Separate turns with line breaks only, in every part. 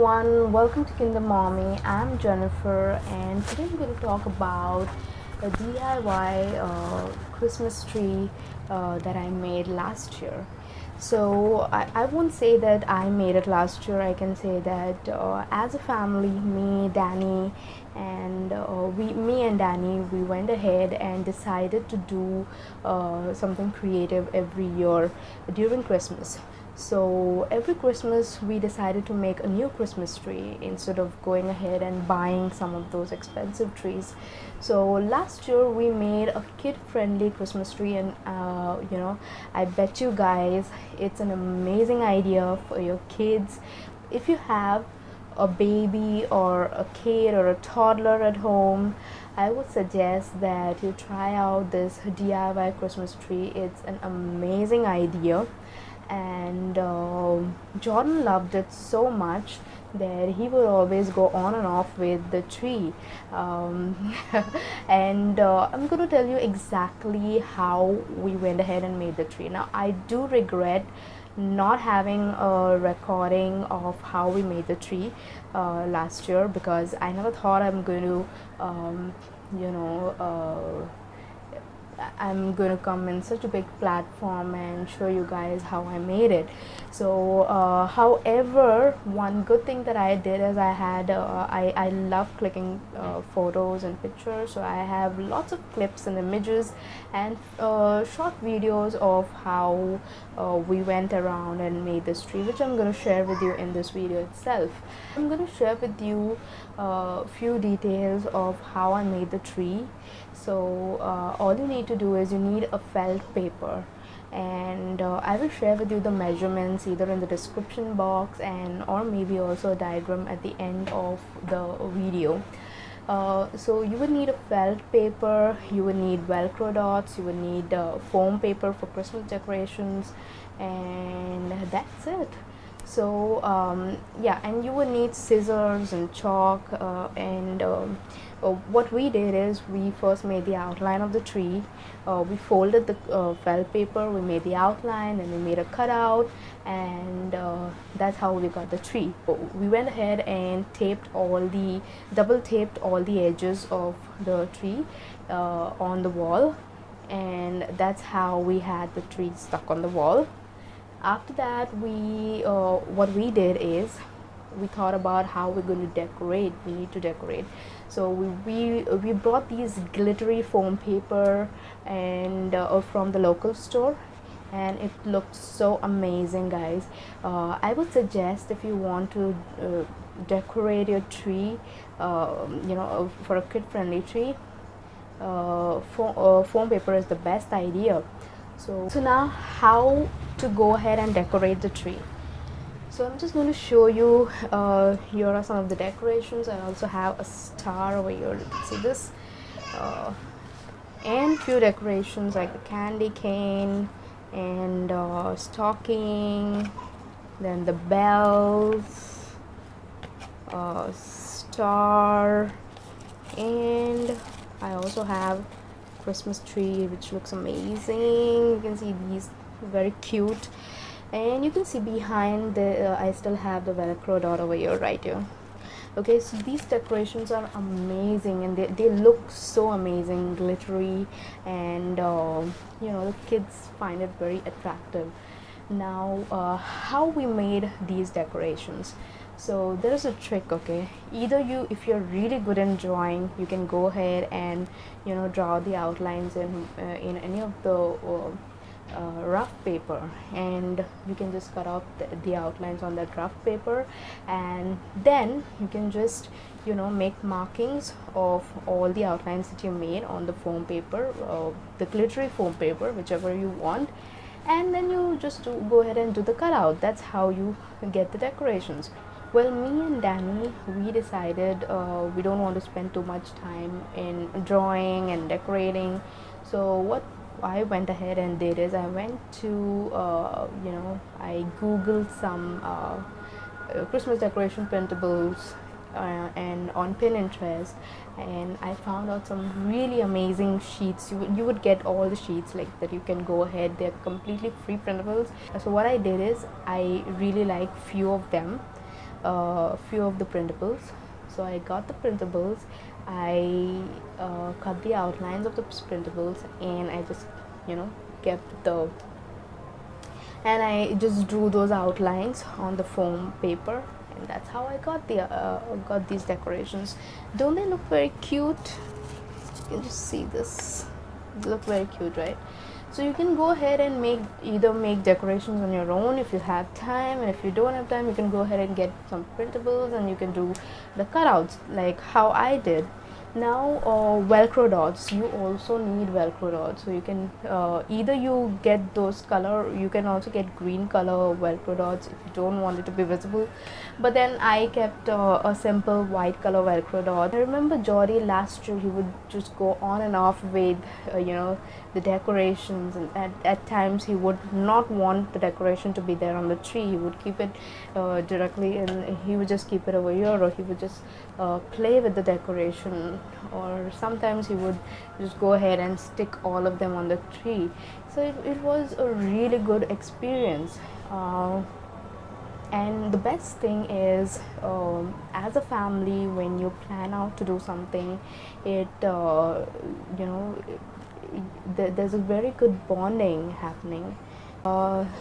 everyone, welcome to Kingdom Mommy. I'm Jennifer, and today I'm going to talk about a DIY Christmas tree that I made last year. So I won't say that I made it last year. I can say that as a family, me and Danny, we went ahead and decided to do something creative every year during Christmas. So every Christmas we decided to make a new Christmas tree instead of going ahead and buying some of those expensive trees. So last year we made a kid-friendly Christmas tree, and I bet you guys it's an amazing idea for your kids. If you have a baby or a kid or a toddler at home, I would suggest that you try out this DIY Christmas tree. It's an amazing idea, and Jordan loved it so much that he would always go on and off with the tree. And I'm going to tell you exactly how we went ahead and made the tree. Now, I do regret not having a recording of how we made the tree last year, because I never thought I'm going to you know I'm going to come in such a big platform and show you guys how I made it. So however, one good thing that I did is I love clicking photos and pictures, so I have lots of clips and images and short videos of how we went around and made this tree, which I'm going to share with you in this video itself. I'm going to share with you a few details of how I made the tree. So all you need to do is you need a felt paper, and I will share with you the measurements either in the description box and or maybe also a diagram at the end of the video. So you would need a felt paper, you would need velcro dots, you would need foam paper for Christmas decorations, and that's it. So yeah, and you would need scissors and chalk, what we did is we first made the outline of the tree. We folded the felt paper, we made the outline, and we made a cutout, and that's how we got the tree. We went ahead and double taped all the edges of the tree on the wall, and that's how we had the tree stuck on the wall. After that, what we did is we thought about how we're going to decorate. We need to decorate, so we brought these glittery foam paper and from the local store, and it looked so amazing, guys. I would suggest, if you want to decorate your tree, for a kid-friendly tree, foam paper is the best idea. So now, how to go ahead and decorate the tree. So I'm just going to show you, here are some of the decorations. I also have a star over here, you can see this, and few decorations like the candy cane and stocking, then the bells, star, and I also have Christmas tree which looks amazing. You can see these, very cute, and you can see behind the I still have the velcro dot over here, right here. Okay, so these decorations are amazing, and they look so amazing, glittery, and the kids find it very attractive. Now how we made these decorations. So there's a trick, okay? Either if you're really good in drawing, you can go ahead and draw the outlines in any of the rough paper, and you can just cut off the outlines on that rough paper, and then you can just make markings of all the outlines that you made on the foam paper, the glittery foam paper, whichever you want, and then you just go ahead and do the cutout. That's how you get the decorations. Well, me and Danny, we decided we don't want to spend too much time in drawing and decorating. So what I went ahead and did is I went to I googled some Christmas decoration printables and on Pinterest, and I found out some really amazing sheets. You would get all the sheets like that. You can go ahead, they're completely free printables. So what I did is I really like few of them. a few of the printables. So I got the printables, I cut the outlines of the printables, and I just, you know, kept the and I just drew those outlines on the foam paper, and that's how I got these decorations. Don't they look very cute? You can just see this. They look very cute, right? So you can go ahead and make decorations on your own if you have time, and if you don't have time, you can go ahead and get some printables and you can do the cutouts like how I did. Now velcro dots, you also need velcro dots, so you can either you get those color, you can also get green color velcro dots if you don't want it to be visible, but then I kept a simple white color velcro dot. I remember Jordy last year, he would just go on and off with the decorations, and at times he would not want the decoration to be there on the tree. He would keep it directly, and he would just keep it over here, or he would just play with the decoration, or sometimes he would just go ahead and stick all of them on the tree. So it was a really good experience. And the best thing is, as a family, when you plan out to do something, there's a very good bonding happening.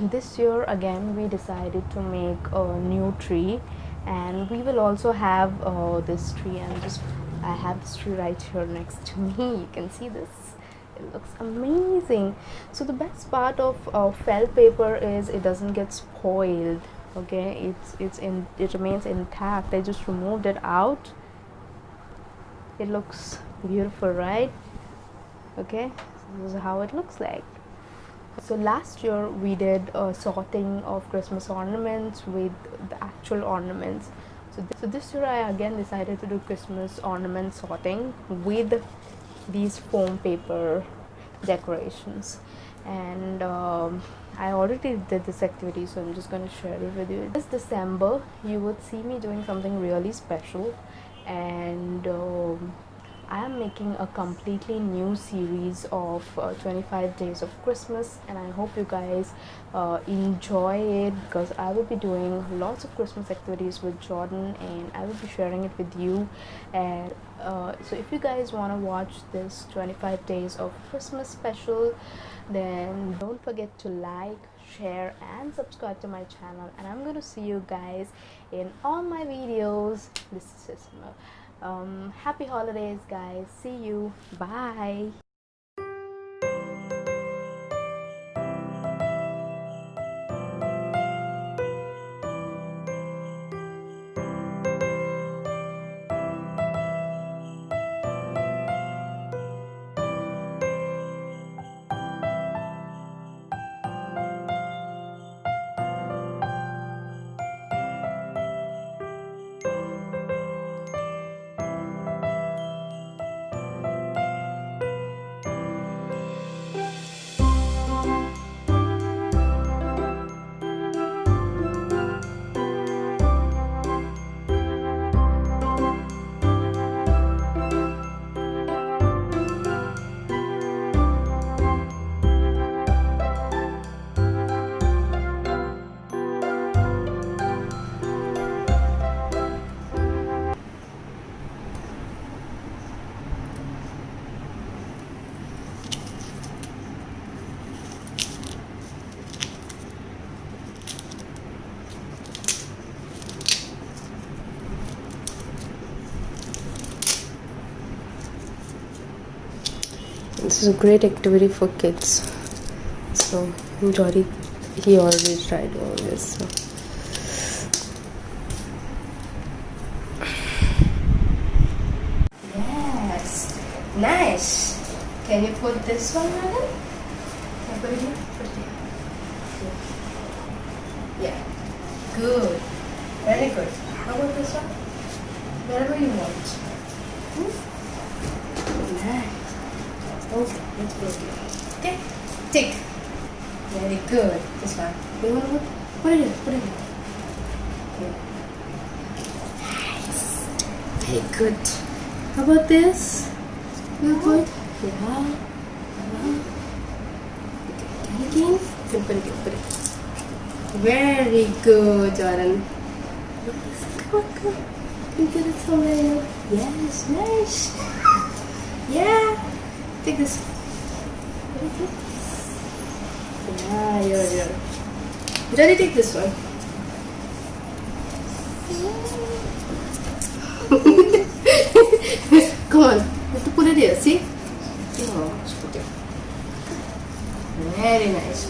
This year again we decided to make a new tree, and we will also have this tree, and I have this tree right here next to me. You can see this. It looks amazing. So the best part of felt paper is it doesn't get spoiled. Okay, it remains intact. I just removed it out. It looks beautiful, right? Okay, so this is how it looks like. So last year we did a sorting of Christmas ornaments with the actual ornaments. So this year I again decided to do Christmas ornament sorting with these foam paper decorations, and I already did this activity, so I'm just going to share it with you. This December you would see me doing something really special, and I am making a completely new series of 25 days of Christmas, and I hope you guys enjoy it, because I will be doing lots of Christmas activities with Jordan, and I will be sharing it with you. And so if you guys want to watch this 25 days of Christmas special, then don't forget to like, share and subscribe to my channel, and I'm going to see you guys in all my videos. This is Sisma. Happy holidays, guys. See you. Bye. This is a great activity for kids. So Jordy, he already tried all this. So. Yes, nice. Can you put this one on it? Put it here. Put it here. Yeah. Good. Very good. How about this one? Wherever you want. Nice. Okay, let's go here. Okay, tick. Very good. This one. You want to put it in? Put it in. Okay. Nice. Very good. How about this? You good? Yeah. Okay. Again. Put it. Very good, Jordan. Look at this. Come on, come on. You get it somewhere. Yes, nice. Yeah. Take this. Yeah, yeah. Johnny, take this one. Come on. You have to put it here. See? Oh, just put it. Very nice.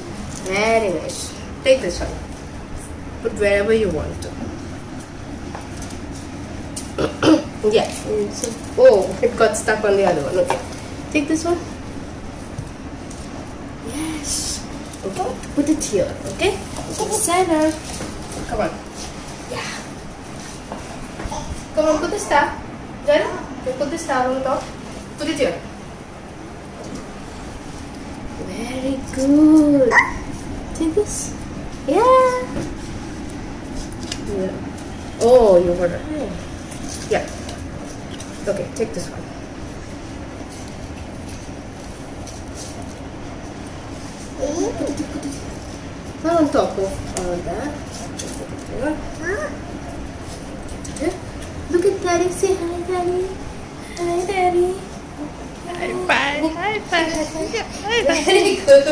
Very nice. Take this one. Put wherever you want to. Yeah. Oh, it got stuck on the other one. Okay. Take this one. Yes. Okay. Put it here. Okay. Center. Come on. Yeah. Come on. Put the star. Jana, you put the star on top. Put it here. Very good. Take this. Yeah. Yeah. Oh, you were right. Yeah. Okay, take this one. Put it. Not on top of that. Okay. Look at Daddy. Say hi, Daddy. Hi, Daddy.
High five, high five. Yeah, high five.
Very good.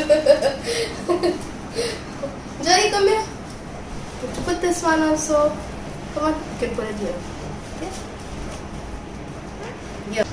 Johnny, come here. Put this one also. Come on, you can put it here. Okay? Yeah.